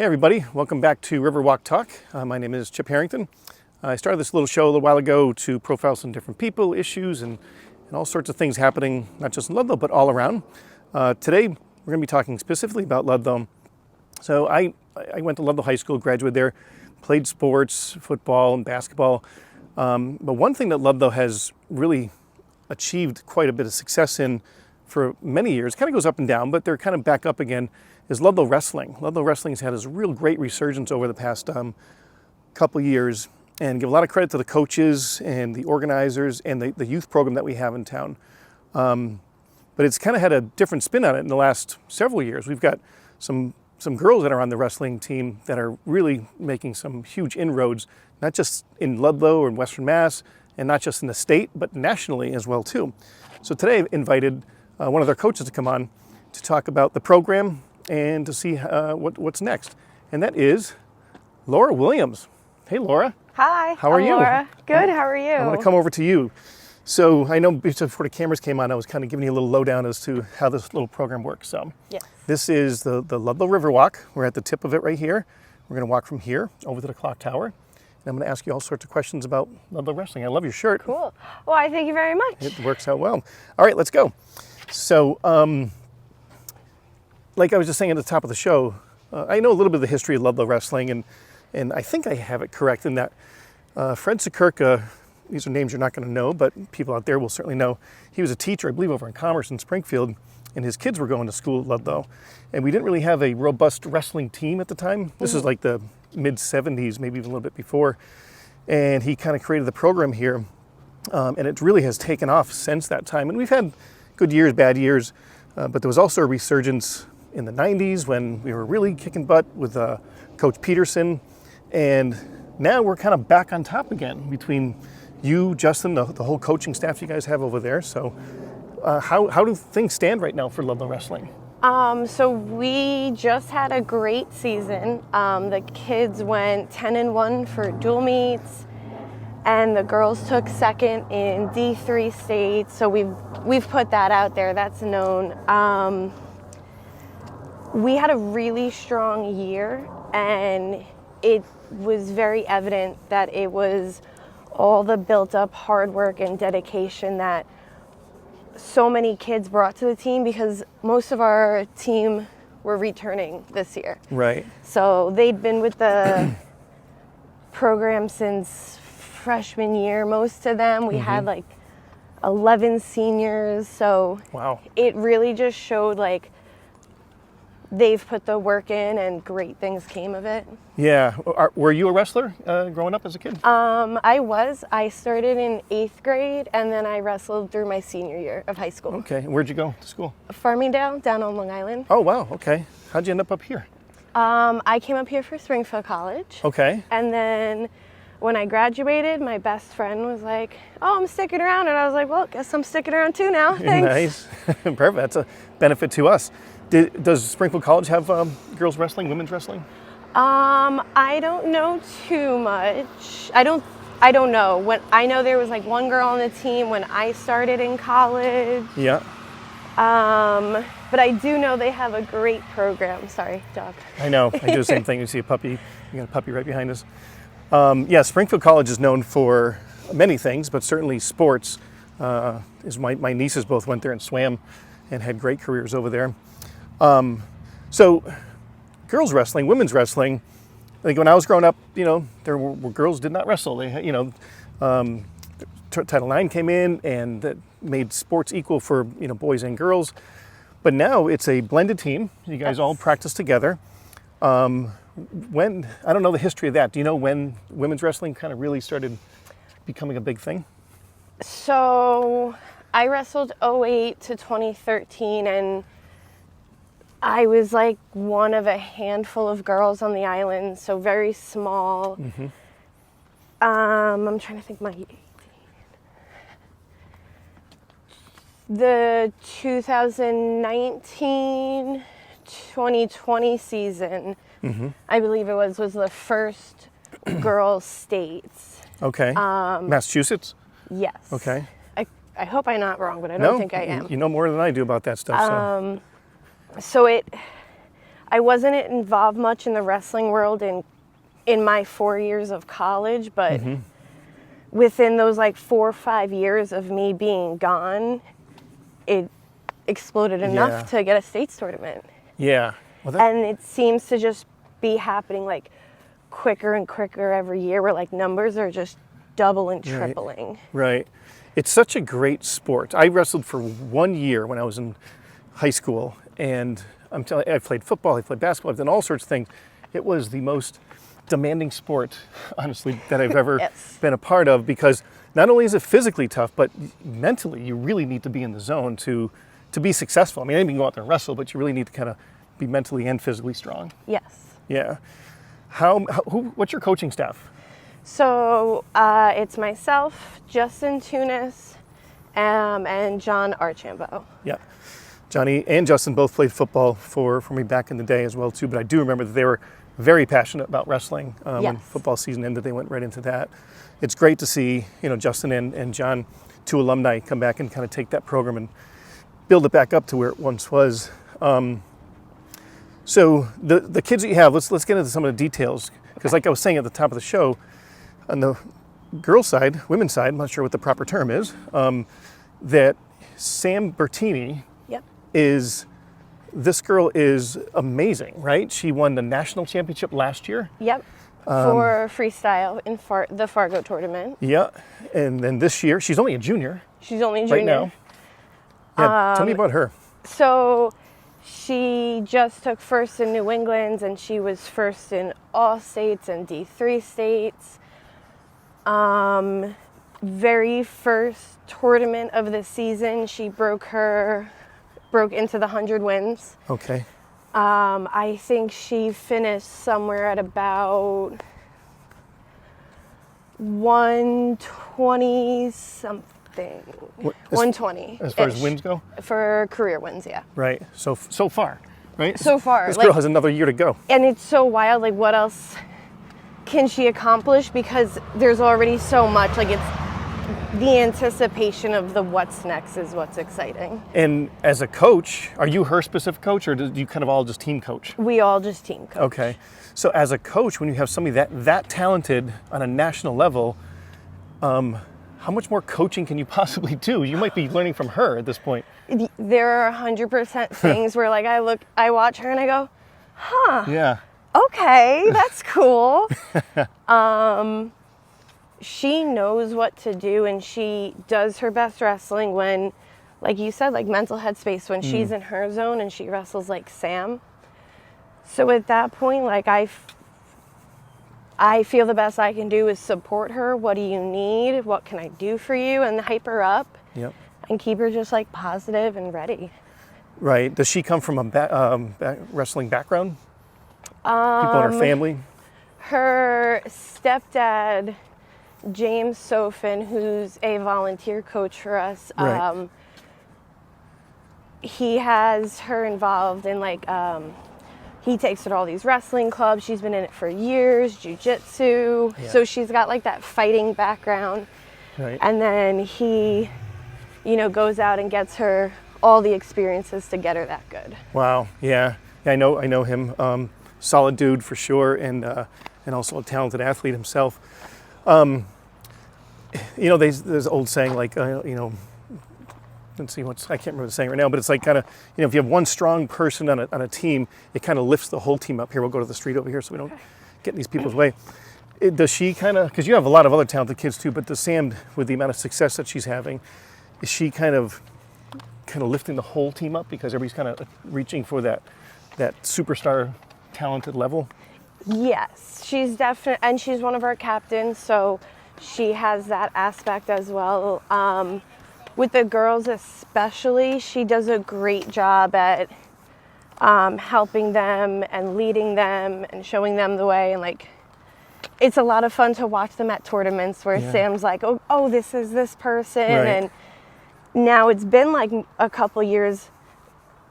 Hey everybody, welcome back to Riverwalk Talk. My name is Chip Harrington. I started this little show a little while ago to profile some different people, issues, and all sorts of things happening, not just in Ludlow, but all around. Today, we're going to be talking specifically about Ludlow. So I went to Ludlow High School, graduated there, played sports, football and basketball. But one thing that Ludlow has really achieved quite a bit of success in for many years, kind of goes up and down, but they're kind of back up again, is Ludlow Wrestling. Ludlow Wrestling has had this real great resurgence over the past couple years, and give a lot of credit to the coaches and the organizers and the youth program that we have in town. But it's kind of had a different spin on it in the last several years. We've got some girls that are on the wrestling team that are really making some huge inroads, not just in Ludlow or in Western Mass, and not just in the state, but nationally as well too. So today I've invited one of their coaches to come on to talk about the program and to see what's next. And that is Laura Williams. Hey, Laura. Hi. How are you? Laura. Good. How are you? I want to come over to you. So I know before the cameras came on, I was kind of giving you a little lowdown as to how this little program works. So yes. This is the Ludlow Riverwalk. We're at the tip of it right here. We're going to walk from here over to the clock tower. And I'm going to ask you all sorts of questions about Ludlow Wrestling. I love your shirt. Cool. Well, I thank you very much. It works out well. All right, let's go. So, like I was just saying at the top of the show, I know a little bit of the history of Ludlow Wrestling, and I think I have it correct in that Fred Sikirka, these are names you're not going to know, but people out there will certainly know. He was a teacher, I believe, over in Commerce in Springfield, and his kids were going to school at Ludlow. And we didn't really have a robust wrestling team at the time. This is like the mid-'70s, maybe even a little bit before. And he kind of created the program here, and it really has taken off since that time. And we've had good years, bad years, but there was also a resurgence in the 90s when we were really kicking butt with Coach Peterson. And now we're kind of back on top again between you, Justin, the whole coaching staff you guys have over there. So how do things stand right now for Ludlow Wrestling? So we just had a great season. The kids went 10-1 for dual meets, and the girls took second in D3 states. So we've put that out there. That's known. We had a really strong year, and it was very evident that it was all the built-up hard work and dedication that so many kids brought to the team, because most of our team were returning this year. Right. So they'd been with the program since freshman year, most of them. We had like 11 seniors. So wow. It really just showed like they've put the work in and great things came of it. Yeah. Were you a wrestler growing up as a kid? I was. I started in 8th grade, and then I wrestled through my senior year of high school. Okay. And where'd you go to school? Farmingdale, down on Long Island. Oh, wow. Okay. How'd you end up here? I came up here for Springfield College. Okay. And then when I graduated, my best friend was like, oh, I'm sticking around. And I was like, well, guess I'm sticking around too now. Thanks. Nice. Perfect. That's a benefit to us. Does Springfield College have girls wrestling, women's wrestling? I don't know too much. I don't know. I know there was like one girl on the team when I started in college. Yeah. But I do know they have a great program. Sorry, dog. I know. I do the same thing. You see a puppy. You got a puppy right behind us. Yeah, Springfield College is known for many things, but certainly sports. My nieces both went there and swam and had great careers over there. So girls wrestling, women's wrestling, like when I was growing up, there were girls did not wrestle. They, Title IX came in and that made sports equal for, boys and girls. But now it's a blended team. You guys all practice together. I don't know the history of that. Do you know when women's wrestling kind of really started becoming a big thing? So I wrestled 2008 to 2013, and I was like one of a handful of girls on the island, so very small. I'm trying to think the 2019-2020 season, I believe it was the first girls states. Okay. Massachusetts? Yes. Okay. I hope I'm not wrong, but I don't think I am. You know more than I do about that stuff. So I wasn't involved much in the wrestling world in my 4 years of college, but within those like 4 or 5 years of me being gone, it exploded enough to get a states tournament. Yeah. Well, And it seems to just be happening like quicker and quicker every year, where like numbers are just double and tripling. Right. It's such a great sport. I wrestled for 1 year when I was in high school, and I'm telling you, I played football, I played basketball, I've done all sorts of things. It was the most demanding sport, honestly, that I've ever been a part of, because not only is it physically tough, but mentally you really need to be in the zone to be successful. I mean, anyone can go out there and wrestle, but you really need to kind of be mentally and physically strong. Yes. Yeah. What's your coaching staff? So it's myself, Justin Tunis, and John Archambault. Yeah. Johnny and Justin both played football for me back in the day as well too, but I do remember that they were very passionate about wrestling. When football season ended, they went right into that. It's great to see, Justin and John, two alumni, come back and kind of take that program and build it back up to where it once was. So the kids that you have, let's get into some of the details, because like I was saying at the top of the show, on the girls' side, women's side, I'm not sure what the proper term is, that Sam Bertini this girl is amazing, right? She won the National Championship last year. Yep. For freestyle in the Fargo tournament. Yeah. And then this year, she's only a junior. She's only a junior. Right now. Yeah, tell me about her. So she just took first in New England, and she was first in all states and D3 states. Very first tournament of the season, she broke into the 100 wins. Okay. I think she finished somewhere at about 120 something. 120. As far as wins go? For career wins, yeah. Right. So far, right? So far. This girl has another year to go. And it's so wild, like what else can she accomplish? Because there's already so much, like it's the anticipation of the what's next is what's exciting. And as a coach, are you her specific coach, or do you kind of all just team coach? We all just team coach. Okay. So as a coach, when you have somebody that talented on a national level, how much more coaching can you possibly do? You might be learning from her at this point. There are 100% things where like I watch her and I go, huh. Yeah. Okay, that's cool. She knows what to do, and she does her best wrestling when, like you said, like mental headspace, when she's in her zone and she wrestles like Sam. So at that point, like I feel the best I can do is support her. What do you need? What can I do for you? And hype her up. Yep. And keep her just like positive and ready. Right. Does she come from a wrestling background? People in her family? Her stepdad, James Sofin, who's a volunteer coach for us, Right. He has her involved in like, he takes her to all these wrestling clubs. She's been in it for years, jiu-jitsu. Yeah. So she's got like that fighting background. Right. And then he, goes out and gets her all the experiences to get her that good. Wow. Yeah. I know him. Solid dude for sure, and also a talented athlete himself. There's this old saying like, let's see, I can't remember the saying right now, but it's like kind of, if you have one strong person on a team, it kind of lifts the whole team up. Here, we'll go to the street over here so we don't get in these people's way. Does she kind of, because you have a lot of other talented kids too, but does Sam, with the amount of success that she's having, is she kind of lifting the whole team up because everybody's kind of reaching for that superstar talented level? Yes, she's definitely, and she's one of our captains, so she has that aspect as well. With the girls especially, she does a great job at helping them and leading them and showing them the way. And like, it's a lot of fun to watch them at tournaments where Sam's like, oh, this is this person. Right. And now it's been like a couple years,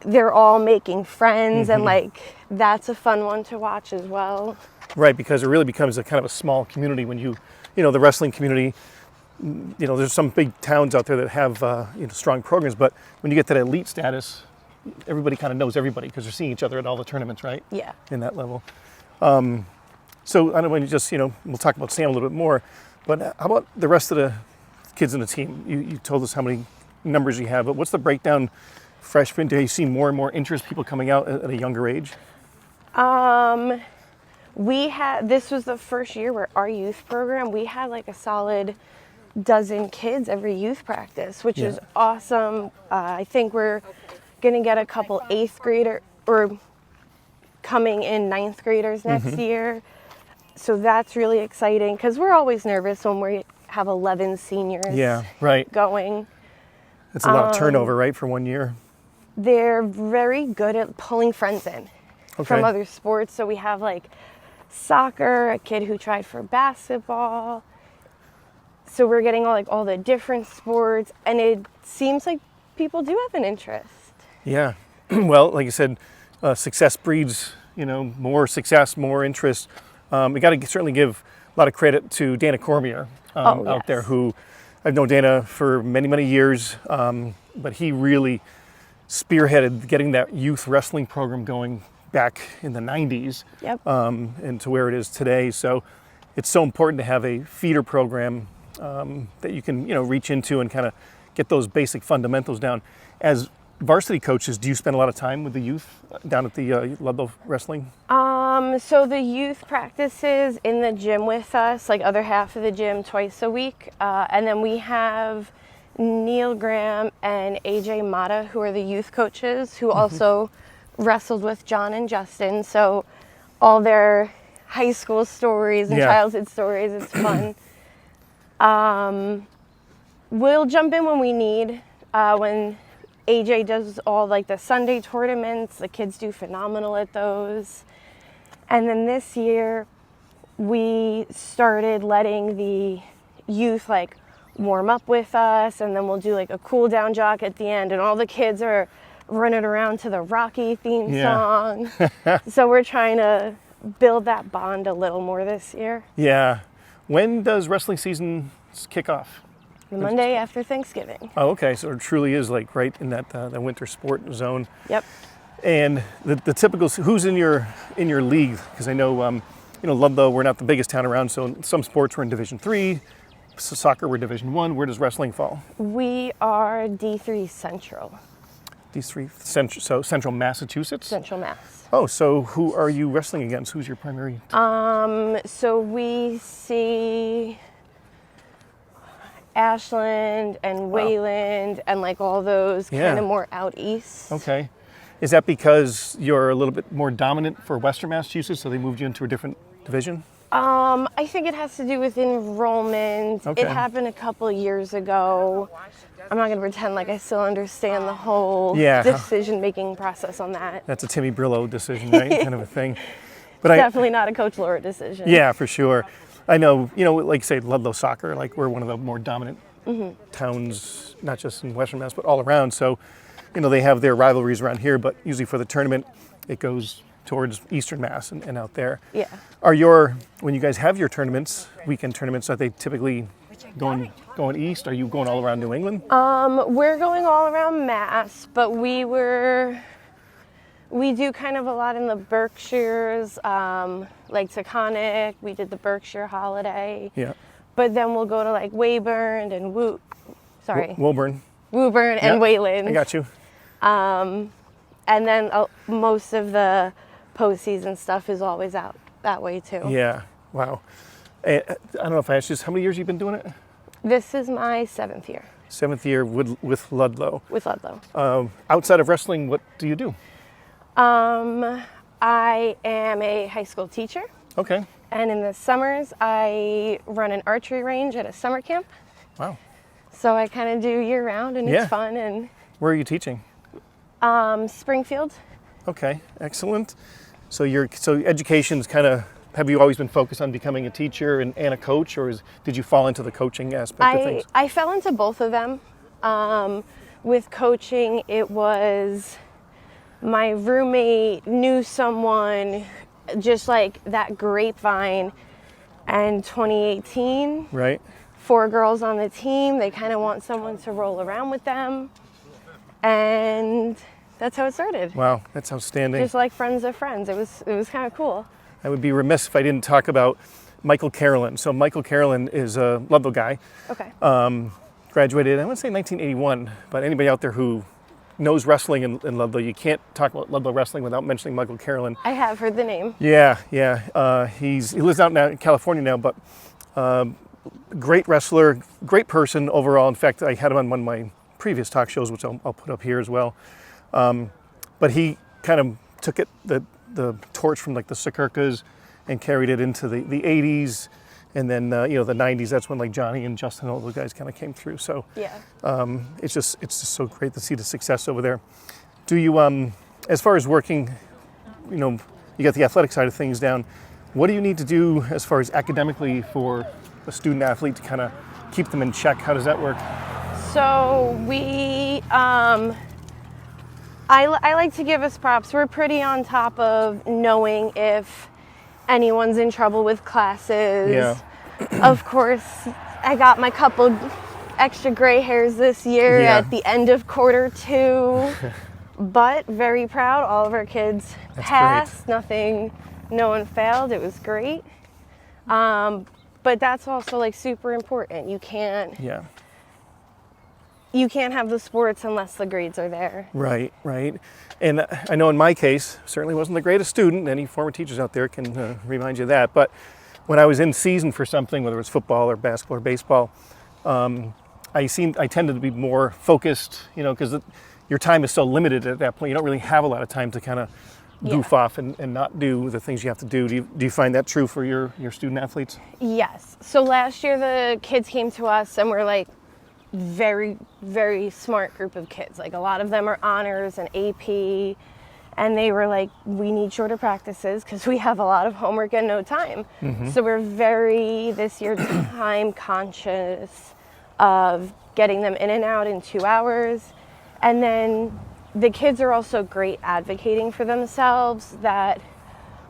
they're all making friends, and like, that's a fun one to watch as well. Right, because it really becomes a kind of a small community when the wrestling community, there's some big towns out there that have, strong programs, but when you get that elite status, everybody kind of knows everybody because they're seeing each other at all the tournaments, right? Yeah. In that level. So I don't want to just, we'll talk about Sam a little bit more, but how about the rest of the kids in the team? You told us how many numbers you have, but what's the breakdown freshman? Do you see more and more interest, people coming out at a younger age? This was the first year where our youth program, we had like a solid dozen kids every youth practice, which is awesome. I think we're going to get a couple 8th grader or coming in 9th graders next year. So that's really exciting because we're always nervous when we have 11 seniors going. It's a lot of turnover, right, for 1 year? They're very good at pulling friends in from other sports. So we have like soccer, a kid who tried for basketball. So we're getting all the different sports, and it seems like people do have an interest. Yeah. Well, like you said, success breeds, more success, more interest. We got to certainly give a lot of credit to Dana Cormier out there, who I've known Dana for many, many years, but he really spearheaded getting that youth wrestling program going back in the 90s and to where it is today. So it's so important to have a feeder program that you can, reach into and kind of get those basic fundamentals down. As varsity coaches, do you spend a lot of time with the youth down at the Ludlow Wrestling? So the youth practices in the gym with us, like other half of the gym twice a week. And then we have Neil Graham and AJ Mata, who are the youth coaches, who also wrestled with John and Justin. So all their high school stories and childhood stories, it's fun. We'll jump in when we need. When AJ does all like the Sunday tournaments, the kids do phenomenal at those. And then this year we started letting the youth like warm up with us, and then we'll do like a cool down jog at the end, and all the kids are running around to the Rocky theme song. So we're trying to build that bond a little more this year. Yeah. When does wrestling season kick off? The Monday after Thanksgiving. Oh, okay. So it truly is like right in that winter sport zone. Yep. And the typical, who's in your league? Because I know, Ludlow, we're not the biggest town around. So in some sports we're in Division 3, so soccer we're Division 1. Where does wrestling fall? We are D3 Central. D3 Central, so Central Massachusetts? Central Mass. Oh, so who are you wrestling against? Who's your primary? So we see Ashland and Wayland and like all those kind of more out east. Okay. Is that because you're a little bit more dominant for Western Massachusetts, so they moved you into a different division? I think it has to do with enrollment. Okay. It happened a couple of years ago. I'm not going to pretend like I still understand the whole decision-making process on that. That's a Timmy Brillo decision, right? Kind of a thing. But Definitely not a Coach Laura decision. Yeah, for sure. I know, like say Ludlow Soccer, like we're one of the more dominant towns, not just in Western Mass, but all around. So, they have their rivalries around here, but usually for the tournament, it goes towards Eastern Mass and out there. Yeah. When you guys have your tournaments, weekend tournaments, are they typically going east? Are you going all around New England? We're going all around Mass, but we do kind of a lot in the Berkshires, like Taconic. We did the Berkshire holiday. Yeah. But then we'll go to like Weyburn and Woburn and Wayland. I got you. And then most of the postseason stuff is always out that way too. Yeah. Wow. I don't know if I asked you this, how many years have you been doing it? This is my 7th year. 7th year with Ludlow. With Ludlow. Outside of wrestling, what do you do? I am a high school teacher. Okay. And in the summers, I run an archery range at a summer camp. Wow. So I kind of do year round, and it's fun. And where are you teaching? Springfield. Okay, excellent. So education's kind of, have you always been focused on becoming a teacher and a coach, or did you fall into the coaching aspect of things? I fell into both of them. With coaching, it was my roommate knew someone, just like that grapevine, and 2018. Right. 4 girls on the team. They kind of want someone to roll around with them. And that's how it started. Wow, that's outstanding. Just like friends of friends. It was kind of cool. I would be remiss if I didn't talk about Michael Carolyn. So Michael Carolyn is a Ludlow guy. Okay. Graduated, I want to say 1981, but anybody out there who knows wrestling in Ludlow, you can't talk about Ludlow wrestling without mentioning Michael Carolyn. I have heard the name. Yeah. He lives out now in California now, but great wrestler, great person overall. In fact, I had him on one of my previous talk shows, which I'll put up here as well. But he kind of took the torch from like the Sakirkas and carried it into the 80s. And then, the 90s, that's when like Johnny and Justin, all those guys kind of came through. So Yeah. it's just so great to see the success over there. Do you, as far as working, you got the athletic side of things down, what do you need to do as far as academically for a student athlete to kind of keep them in check? How does that work? So we, I like to give us props. We're pretty on top of knowing if anyone's in trouble with classes. Yeah. Of course, I got my couple extra gray hairs this year at the end of Q2, but very proud. All of our kids passed. Great. No one failed. It was great. But that's also like super important. You can't have the sports unless the grades are there. Right. And I know in my case, certainly wasn't the greatest student. Any former teachers out there can remind you of that. But when I was in season for something, whether it was football or basketball or baseball, I tended to be more focused, because your time is so limited at that point. You don't really have a lot of time to kind of goof off and not do the things you have to do. Do you find that true for your student athletes? Yes. So last year the kids came to us and we're like, very, very smart group of kids. Like a lot of them are honors and AP, and they were like, we need shorter practices because we have a lot of homework and no time. Mm-hmm. So we're very, this year, time conscious of getting them in and out in 2 hours. And then the kids are also great advocating for themselves, that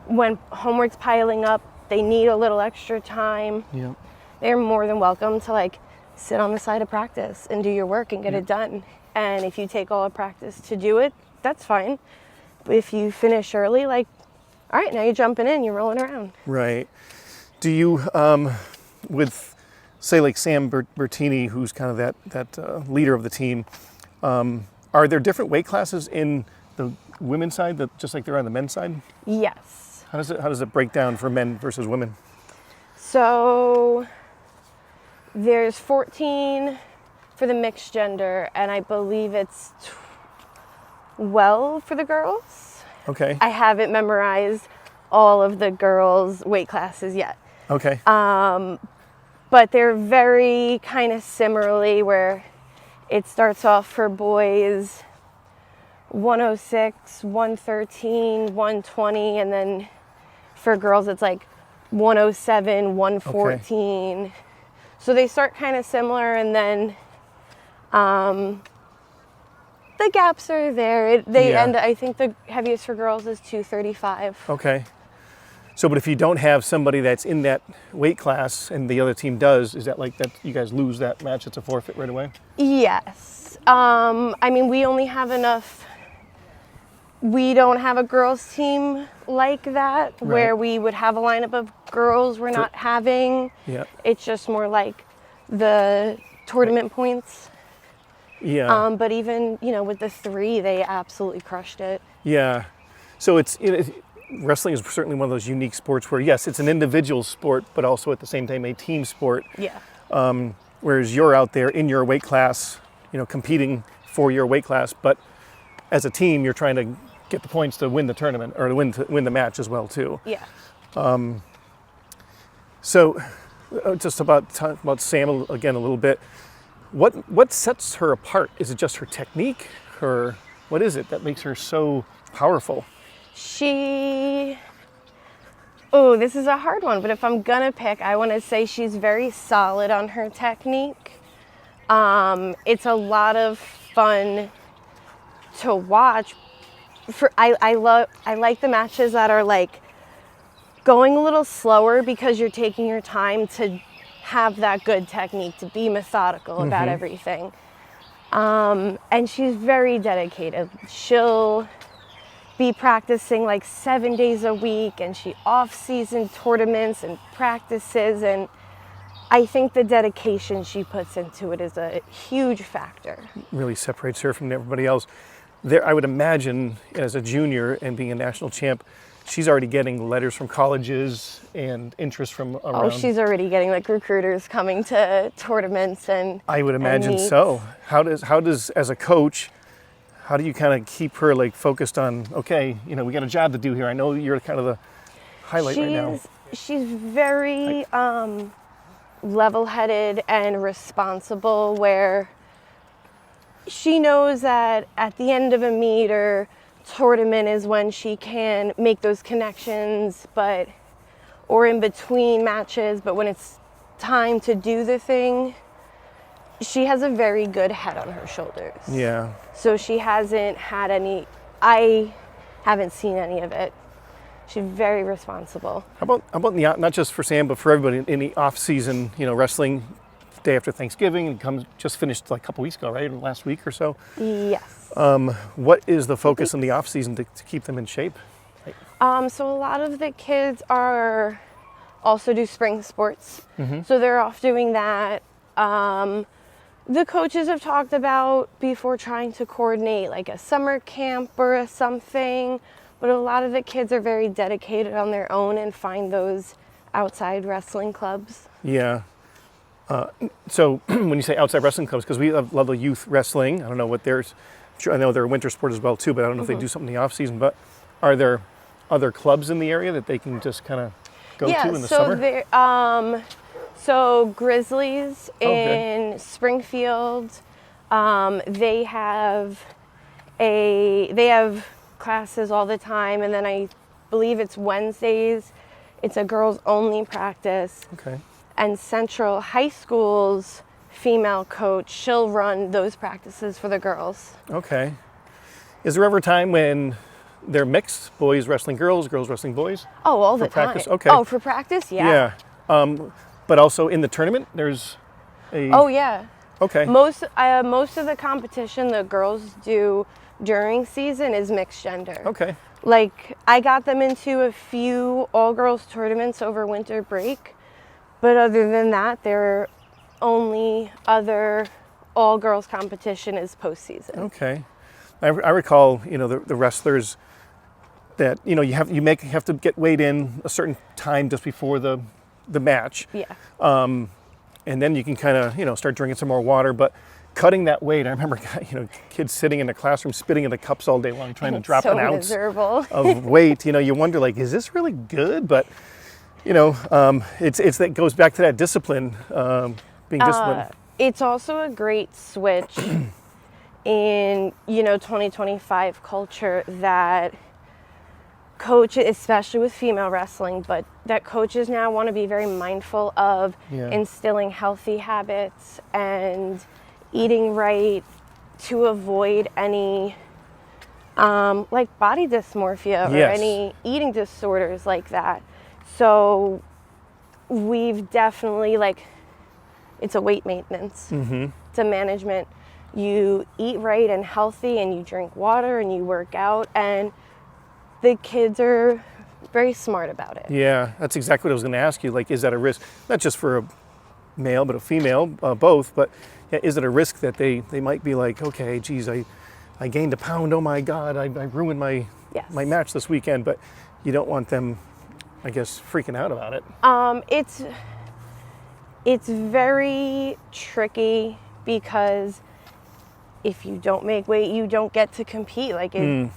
when homework's piling up, they need a little extra time. Yeah. They're more than welcome to like sit on the side of practice and do your work and get it done. And if you take all of practice to do it, that's fine. But if you finish early, like, all right, now you're jumping in, you're rolling around. Right. Do you, with say like Sam Bertini, who's kind of that leader of the team, are there different weight classes in the women's side, just like there are on the men's side? Yes. How does it break down for men versus women? So there's 14 for the mixed gender, and I believe it's 12 for the girls. Okay. I haven't memorized all of the girls' weight classes yet. Okay. But they're very kind of similarly, where it starts off for boys 106, 113, 120, and then for girls it's like 107, 114. Okay. So they start kind of similar, and then the gaps are there. They end. I think the heaviest for girls is 235. Okay. So, but if you don't have somebody that's in that weight class and the other team does, is that like that you guys lose that match? It's a forfeit right away? Yes. I mean, we only have enough. We don't have a girls team like that, right, where we would have a lineup of girls we're not having. Yeah. It's just more like the tournament points. Yeah. But even, with the 3, they absolutely crushed it. Yeah. So wrestling is certainly one of those unique sports where, yes, it's an individual sport, but also at the same time a team sport. Yeah. Whereas you're out there in your weight class, competing for your weight class, but as a team, you're trying to get the points to win the tournament or to win the match as well too. Yeah. So, just about Sam again a little bit. What sets her apart? Is it just her technique, or what is it that makes her so powerful? This is a hard one, but if I'm gonna pick, I want to say she's very solid on her technique. It's a lot of fun to watch. I like the matches that are like going a little slower because you're taking your time to have that good technique, to be methodical about everything. And she's very dedicated. She'll be practicing like 7 days a week, and she off-season tournaments and practices, and I think the dedication she puts into it is a huge factor. Really separates her from everybody else. There, I would imagine, as a junior and being a national champ, she's already getting letters from colleges and interest from around. Oh, she's already getting like recruiters coming to tournaments and I would imagine meets. so. How does as a coach, how do you kind of keep her like focused on, okay, you know, we got a job to do here. I know you're kind of the highlight right now. She's very level-headed and responsible, where she knows that at the end of a meet or tournament is when she can make those connections, or in between matches, but when it's time to do the thing, she has a very good head on her shoulders. Yeah. So she hasn't had I haven't seen any of it. She's very responsible. How about the, not just for Sam, but for everybody in the off season, you know, wrestling day after Thanksgiving, and just finished like a couple weeks ago, right? Last week or so. Yes. What is the focus in the off season to keep them in shape? So a lot of the kids also do spring sports. Mm-hmm. So they're off doing that. The coaches have talked about before trying to coordinate like a summer camp or something, but a lot of the kids are very dedicated on their own and find those outside wrestling clubs. Yeah. So when you say outside wrestling clubs, because we have Ludlow Youth Wrestling, I don't know what theirs, I know they're a winter sport as well too, but I don't know if they do something in the off season, but are there other clubs in the area that they can just kind of go to in the summer? So Grizzlies in Springfield, they have classes all the time, and then I believe it's Wednesdays. It's a girls only practice. Okay. And Central High School's female coach, she'll run those practices for the girls. Okay. Is there ever a time when they're mixed, boys wrestling girls, girls wrestling boys? Oh, all the time. Practice? Okay. Oh, for practice? Yeah. Yeah. But also in the tournament, there's a... Oh, yeah. Okay. Most of the competition the girls do during season is mixed gender. Okay. Like, I got them into a few all-girls tournaments over winter break, but other than that, their only other all-girls competition is postseason. Okay. I recall, you know, the wrestlers that, you know, you have to get weighed in a certain time just before the match. Yeah. And then you can kind of, you know, start drinking some more water, but cutting that weight, I remember, you know, kids sitting in the classroom spitting in the cups all day long trying to drop an ounce of weight. You know, you wonder, like, is this really good? But, you know, it goes back to that discipline, being disciplined. It's also a great switch in, you know, 2025 culture that coaches, especially with female wrestling, but that coaches now want to be very mindful of instilling healthy habits and eating right to avoid any like body dysmorphia or any eating disorders like that. So we've definitely, like, it's a weight maintenance. Mm-hmm. It's a management. You eat right and healthy, and you drink water, and you work out, and the kids are very smart about it. Yeah, that's exactly what I was going to ask you. Like, is that a risk, not just for a male, but a female, both, but is it a risk that they might be like, okay, geez, I gained a pound, oh my God, I ruined my match this weekend, but you don't want them, I guess, freaking out about it. It's very tricky because if you don't make weight, you don't get to compete. Like,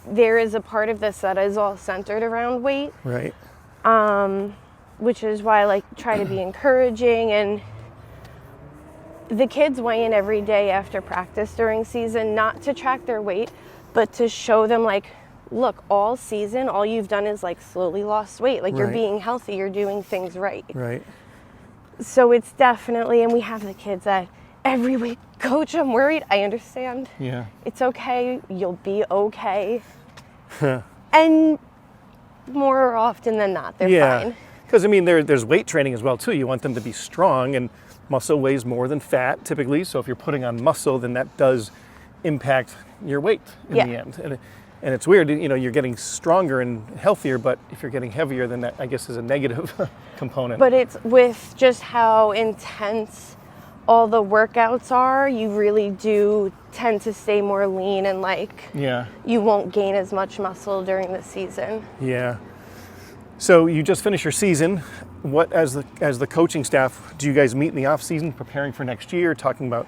there is a part of this that is all centered around weight. Right. Which is why I try to be encouraging, and the kids weigh in every day after practice during season, not to track their weight, but to show them, like, look, all season, all you've done is slowly lost weight. Like, you're being healthy, you're doing things right. Right. So it's definitely, and we have the kids that every week, coach, I'm worried. I understand. Yeah. It's okay. You'll be okay. And more often than not, they're fine. Because, I mean, there's weight training as well, too. You want them to be strong, and muscle weighs more than fat, typically. So if you're putting on muscle, then that does impact your weight in Yeah. the end. And it's weird, you know, you're getting stronger and healthier, but if you're getting heavier, then that, I guess, is a negative component. But it's with just how intense all the workouts are, you really do tend to stay more lean and like Yeah. you won't gain as much muscle during the season. Yeah. So you just finished your season. What, as the coaching staff, do you guys meet in the off season, preparing for next year, talking about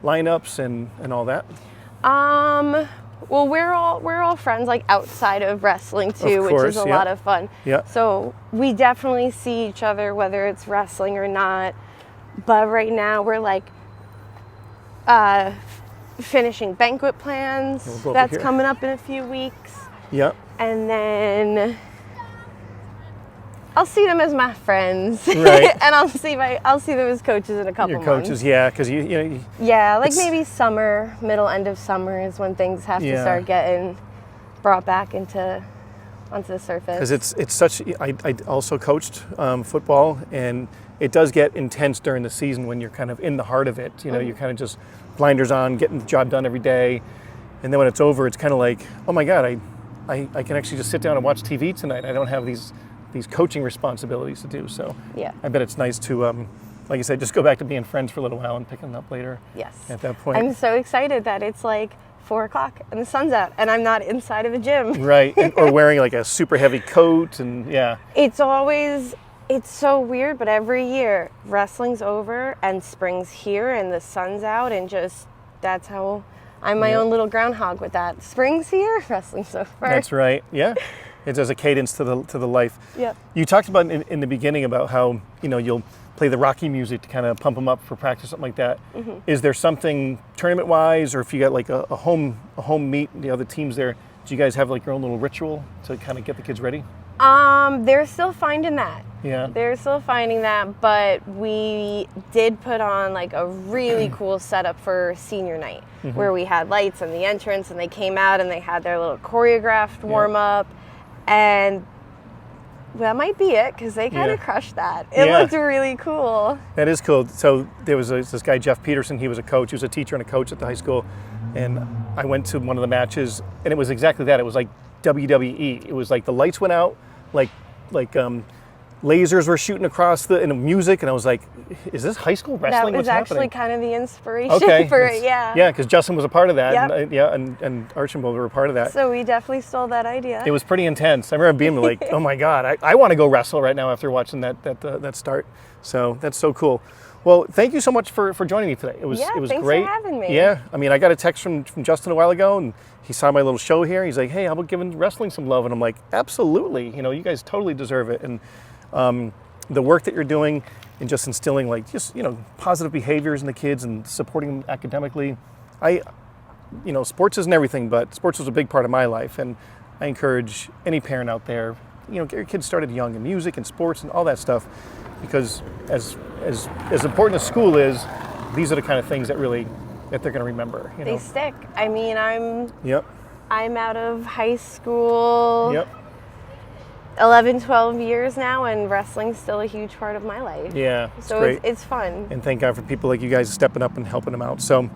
lineups and all that? Well, we're all friends like outside of wrestling too, Of which course, is a yeah. lot of fun. Yeah. So we definitely see each other whether it's wrestling or not. But right now we're like finishing banquet plans. We'll go over That's here. coming up in a few weeks. Yeah. And then I'll see them as my friends, Right. and I'll see them as coaches in a couple Your months. coaches, yeah, because you know, Yeah, like It's- maybe summer, end of summer is when things have to Yeah. start getting brought back onto the surface. because it's such. I also coached football, and it does get intense during the season when you're kind of in the heart of it. You know, you're kind of just blinders on, getting the job done every day, and then when it's over, it's kind of like, oh my God, I can actually just sit down and watch TV tonight. I don't have these coaching responsibilities to do. So Yeah. I bet it's nice to, like you said, just go back to being friends for a little while and picking up later. Yes. At that point. I'm so excited that it's like 4 o'clock and the sun's out and I'm not inside of a gym. Right, or wearing like a super heavy coat, and yeah. It's so weird, but every year wrestling's over and spring's here and the sun's out, and just that's how I'm my Yeah. own little groundhog with that. Spring's here, wrestling's over. That's right. Yeah, there's a cadence to the life. Yeah. You talked about in the beginning about how, you know, you'll play the Rocky music to kind of pump them up for practice, something like that. Mm-hmm. Is there something tournament wise, or if you got like a home meet, the other teams there, do you guys have like your own little ritual to kind of get the kids ready? They're still finding that. Yeah. They're still finding that, but we did put on like a really cool setup for senior night where we had lights in the entrance and they came out and they had their little choreographed warm up, and that might be it because they kind of crushed that. It Yeah. looked really cool. That is cool. So there was this guy, Jeff Peterson. He was a coach. He was a teacher and a coach at the high school. And I went to one of the matches, and it was exactly that. It was like WWE. It was like the lights went out, like lasers were shooting across and music, and I was like, "Is this high school wrestling? That was What's actually happening?" kind of the inspiration Okay. for it. Yeah. Yeah, because Justin was a part of that. Yep. And Archibald were a part of that. So we definitely stole that idea. It was pretty intense. I remember being like, "Oh my God, I want to go wrestle right now after watching that start." So that's so cool. Well, thank you so much for joining me today. It was Yeah, it was thanks for great. having me. Yeah, I mean, I got a text from Justin a while ago, and he saw my little show here. He's like, "Hey, how about giving wrestling some love?" And I'm like, "Absolutely. You know, you guys totally deserve it." And the work that you're doing and just instilling positive behaviors in the kids and supporting them academically. Sports isn't everything, but sports was a big part of my life, and I encourage any parent out there, get your kids started young in music and sports and all that stuff, because as important as school is, these are the kind of things that they're going to remember. They stick. I mean, Yep. I'm out of high school. Yep. 11, 12 years now, and wrestling's still a huge part of my life. Yeah. It's So great. it's fun. And thank God for people like you guys stepping up and helping them out. So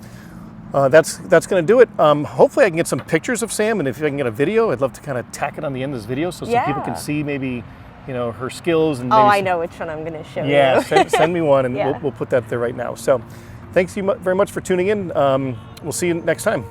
that's going to do it. Hopefully I can get some pictures of Sam, and if I can get a video, I'd love to kind of tack it on the end of this video so some people can Yeah. see maybe, her skills. And Oh, maybe I know which one I'm going to show Yeah, you. send me one, and Yeah. we'll put that there right now. So thanks you very much for tuning in. We'll see you next time.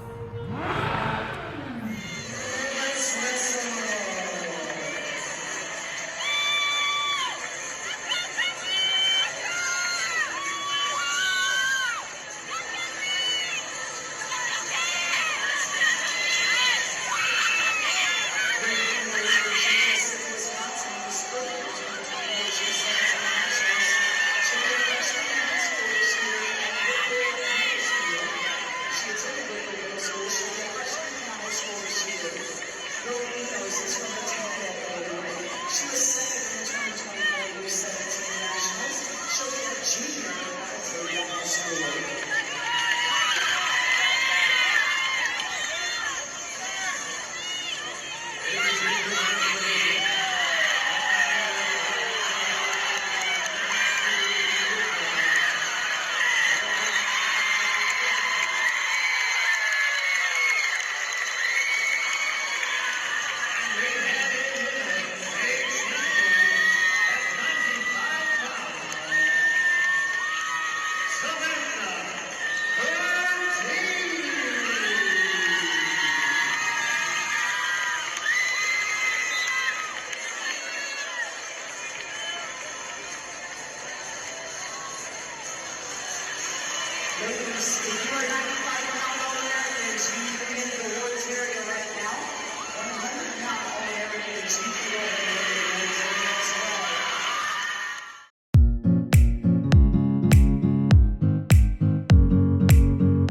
number 9.